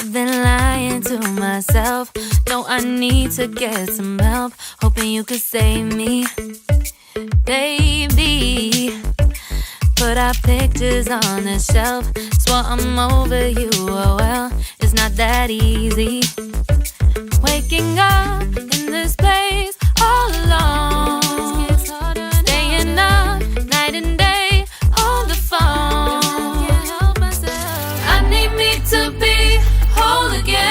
I've been lying to myself. No, I need to get some help. Hoping you could save me, baby. Put our pictures on the shelf. Swore I'm over you, oh well, it's not that easy. Waking up in this place all alone, staying up night and day on the phone. I need me to be whole again.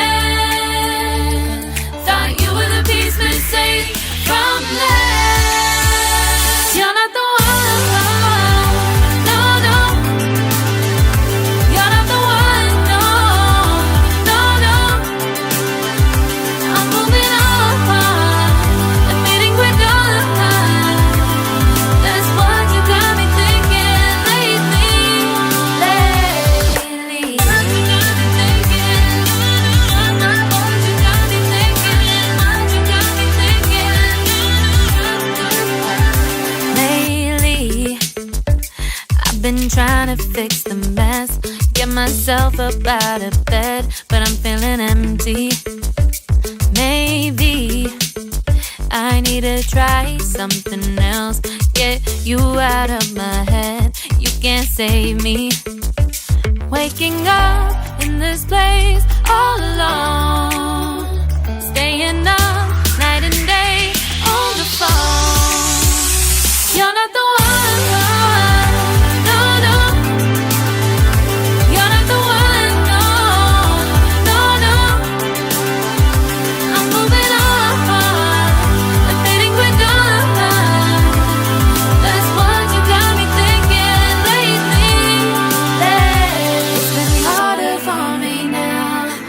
Thought you were the piece missing from last. You're not the one. Been trying to fix the mess, get myself up out of bed, but I'm feeling empty. Maybe I need to try something else. Get you out of my head, you can't save me. Waking up in this place all alone, staying up night and day on the phone. You're not the one.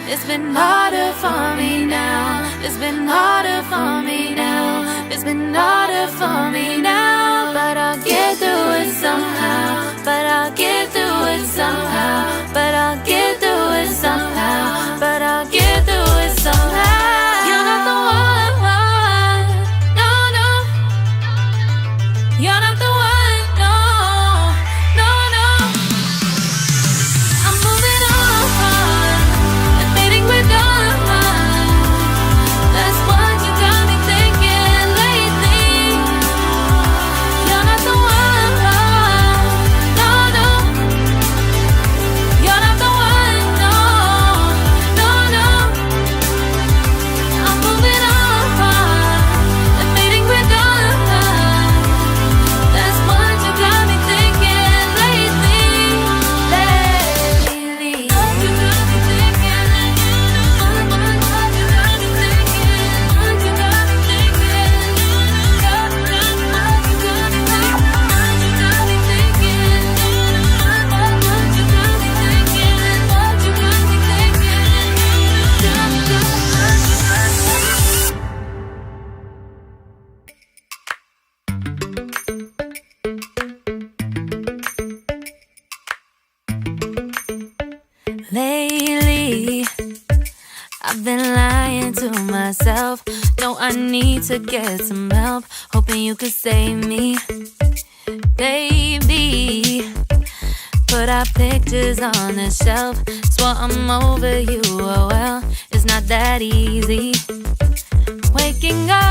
It's been harder for me now. It's been harder for me now. It's been harder for me now. But I'll get through it somehow. But I'll get through it somehow. But I'll get through it somehow. But I'll get through it somehow. You're not the one. No, no. You're not the one. No, no, no. I'm moving on. Lately, I've been lying to myself. No, I need to get some help. Hoping you could save me, baby. Put our pictures on the shelf. Swore I'm over you, oh well, it's not that easy. Waking up